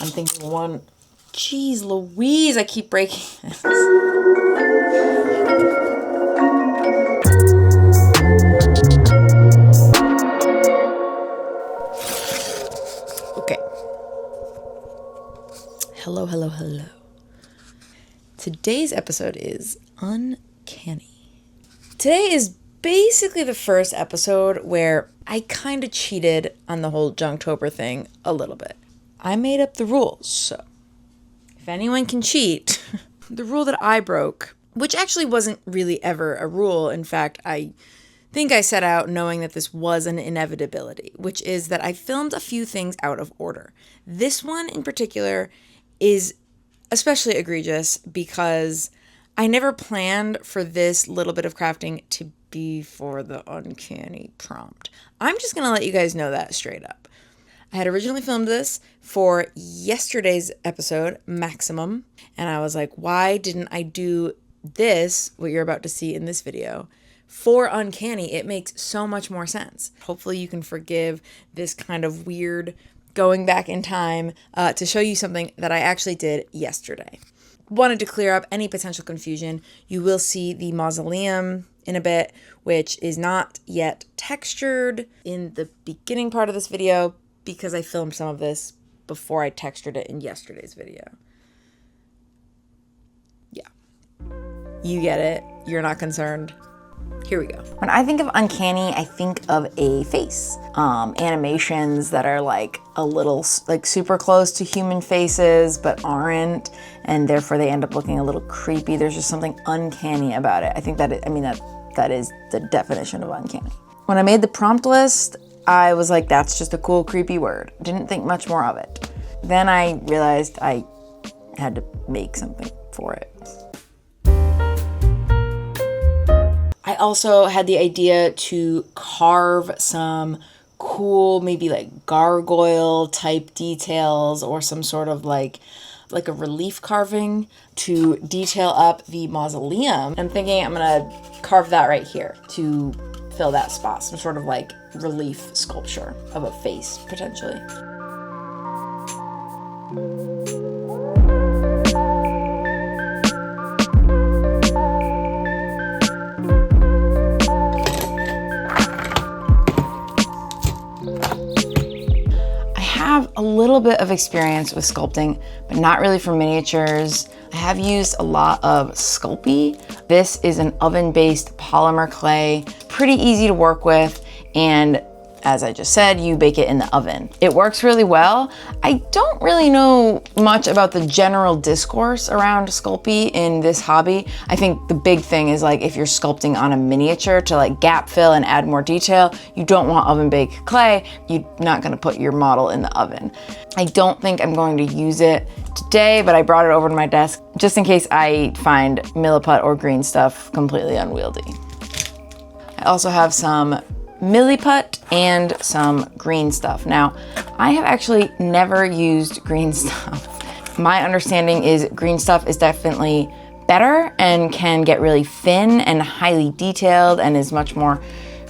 I'm thinking one. Jeez Louise, I keep breaking this. Okay. Hello, hello, hello. Today's episode is Uncanny. Today is basically the first episode where I kind of cheated on the whole Junktober thing a little bit. I made up the rules, so if anyone can cheat, the rule that I broke, which actually wasn't really ever a rule. In fact, I think I set out knowing that this was an inevitability, which is that I filmed a few things out of order. This one in particular is especially egregious because I never planned for this little bit of crafting to be for the uncanny prompt. I'm just going to let you guys know that straight up. I had originally filmed this for yesterday's episode, Maximum, and I was like, why didn't I do this, what you're about to see in this video, for Uncanny? It makes so much more sense. Hopefully you can forgive this kind of weird going back in time to show you something that I actually did yesterday. Wanted to clear up any potential confusion. You will see the mausoleum in a bit, which is not yet textured in the beginning part of this video, because I filmed some of this before I textured it in yesterday's video. Yeah. You get it. You're not concerned. Here we go. When I think of uncanny, I think of a face. Animations that are like a little, like super close to human faces, but aren't, and therefore they end up looking a little creepy. There's just something uncanny about it. I think that, that is the definition of uncanny. When I made the prompt list, I was like, that's just a cool, creepy word. Didn't think much more of it. Then I realized I had to make something for it. I also had the idea to carve some cool, maybe like gargoyle type details or some sort of like a relief carving to detail up the mausoleum. I'm thinking I'm gonna carve that right here to fill that spot, some sort of like relief sculpture of a face, potentially. I have a little bit of experience with sculpting, but not really for miniatures. I have used a lot of Sculpting. This is an oven-based polymer clay, pretty easy to work with, and as I just said, you bake it in the oven. It works really well. I don't really know much about the general discourse around Sculpting in this hobby. I think the big thing is like if you're sculpting on a miniature to like gap fill and add more detail, you don't want oven baked clay. You're not gonna put your model in the oven. I don't think I'm going to use it today, but I brought it over to my desk just in case I find milliput or green stuff completely unwieldy. I also have some milliput and some green stuff. Now, I have actually never used green stuff. My understanding is green stuff is definitely better and can get really thin and highly detailed and is much more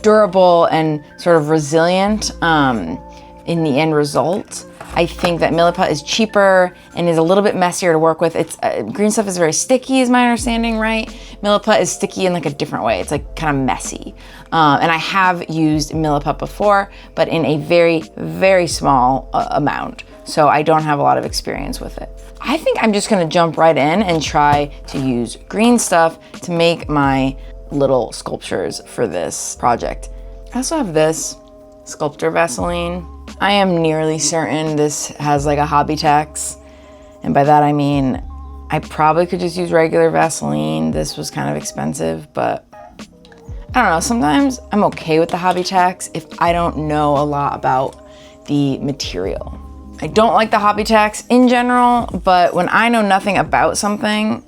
durable and sort of resilient in the end result. I think that milliput is cheaper and is a little bit messier to work with. It's green stuff is very sticky, is my understanding, right? Milliput is sticky in like a different way. It's like kind of messy. And I have used milliput before, but in a very, very small amount. So I don't have a lot of experience with it. I think I'm just gonna jump right in and try to use green stuff to make my little sculptures for this project. I also have this sculptor Vaseline. I am nearly certain this has like a hobby tax. And by that I mean, I probably could just use regular Vaseline. This was kind of expensive, but I don't know. Sometimes I'm okay with the hobby tax if I don't know a lot about the material. I don't like the hobby tax in general, but when I know nothing about something,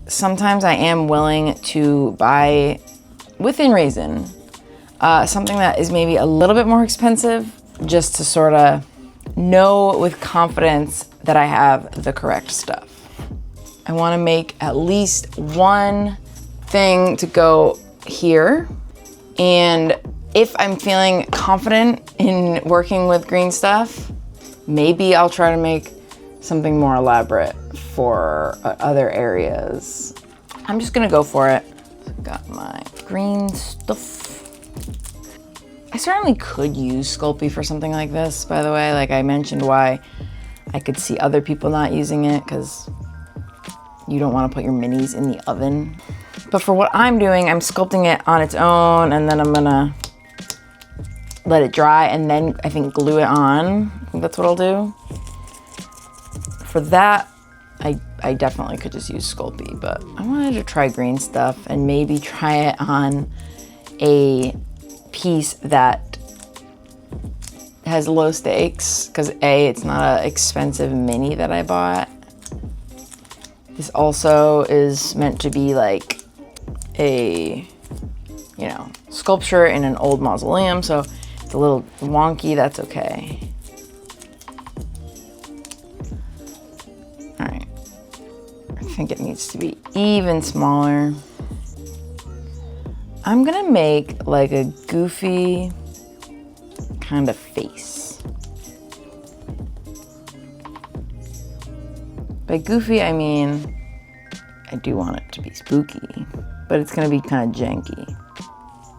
sometimes I am willing to buy, within reason, something that is maybe a little bit more expensive, just to sort of know with confidence that I have the correct stuff. I want to make at least one thing to go here, and if I'm feeling confident in working with green stuff, maybe I'll try to make something more elaborate for other areas. I'm just gonna go for it. Got my green stuff. I certainly could use Sculpey for something like this, by the way. Like I mentioned why I could see other people not using it, because you don't want to put your minis in the oven. But for what I'm doing, I'm sculpting it on its own, and then I'm gonna let it dry, and then I think glue it on. I think that's what I'll do. For that, I definitely could just use Sculpey, but I wanted to try green stuff and maybe try it on a piece that has low stakes, because A, it's not an expensive mini that I bought. This also is meant to be like a, you know, sculpture in an old mausoleum, so it's a little wonky, that's okay. All right, I think it needs to be even smaller. I'm gonna make like a goofy kind of face. By goofy, I mean, I do want it to be spooky, but it's gonna be kind of janky.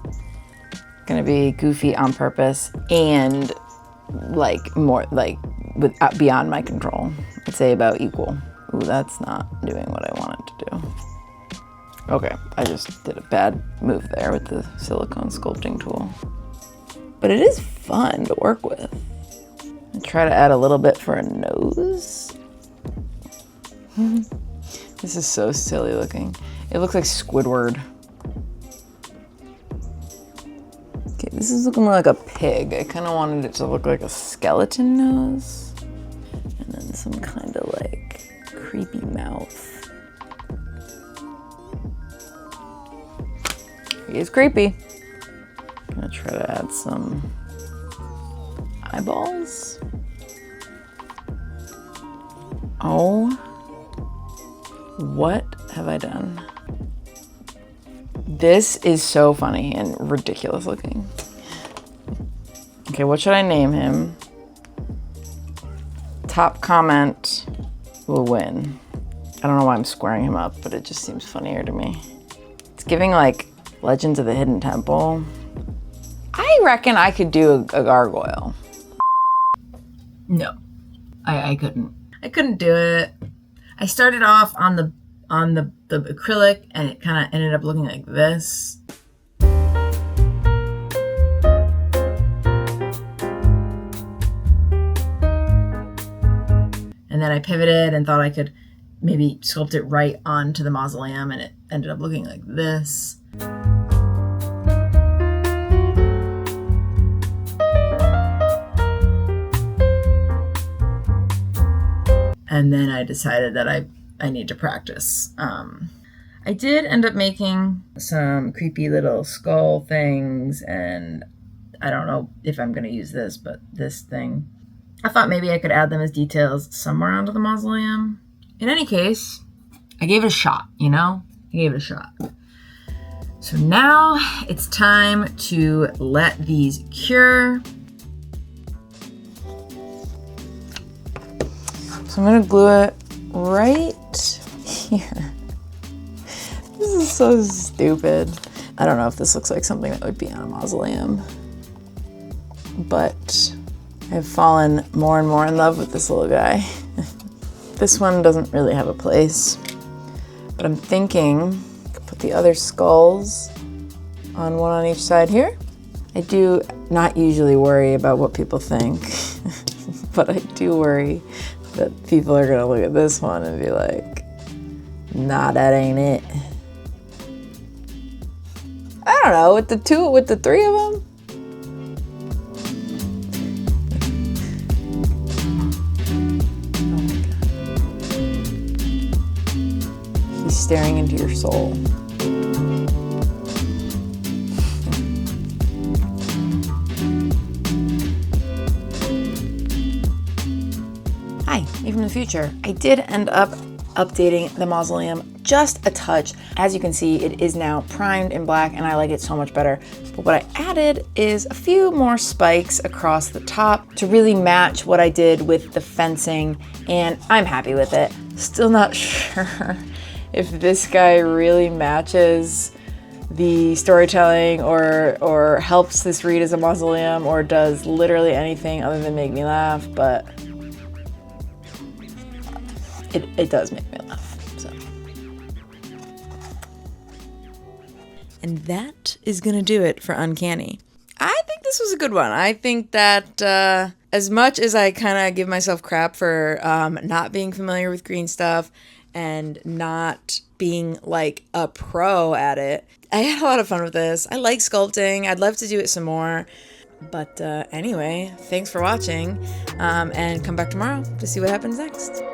It's gonna be goofy on purpose and like more like beyond my control. I'd say about equal. Ooh, that's not doing what I want it to do. Okay, I just did a bad move there with the silicone sculpting tool. But it is fun to work with. I try to add a little bit for a nose. This is so silly looking. It looks like Squidward. Okay, this is looking more like a pig. I kind of wanted it to look like a skeleton nose. And then some kind of like creepy mouth. He is creepy. I'm gonna try to add some eyeballs. Oh, what have I done? This is so funny and ridiculous looking. Okay, what should I name him? Top comment will win. I don't know why I'm squaring him up, but it just seems funnier to me. It's giving like Legends of the Hidden Temple. I reckon I could do a gargoyle. No, I couldn't. I couldn't do it. I started off on the acrylic, and it kind of ended up looking like this. And then I pivoted and thought I could maybe sculpt it right onto the mausoleum, and it ended up looking like this. And then I decided that I need to practice. I did end up making some creepy little skull things, and I don't know if I'm gonna use this, but this thing. I thought maybe I could add them as details somewhere onto the mausoleum. In any case, I gave it a shot, you know? I gave it a shot. So now it's time to let these cure. So I'm gonna glue it right here. This is so stupid. I don't know if this looks like something that would be on a mausoleum, but I've fallen more and more in love with this little guy. This one doesn't really have a place, but I'm thinking I could put the other skulls on one on each side here. I do not usually worry about what people think, but I do worry that people are gonna look at this one and be like, nah, that ain't it. I don't know, with the three of them. Oh my God. He's staring into your soul. Hi, me from the future. I did end up updating the mausoleum just a touch. As you can see, it is now primed in black and I like it so much better. But what I added is a few more spikes across the top to really match what I did with the fencing, and I'm happy with it. Still not sure if this guy really matches the storytelling or helps this read as a mausoleum or does literally anything other than make me laugh, but it does make me laugh, so. And that is gonna do it for Uncanny. I think this was a good one. I think that as much as I kind of give myself crap for not being familiar with green stuff and not being like a pro at it, I had a lot of fun with this. I like sculpting. I'd love to do it some more. But anyway, thanks for watching, and come back tomorrow to see what happens next.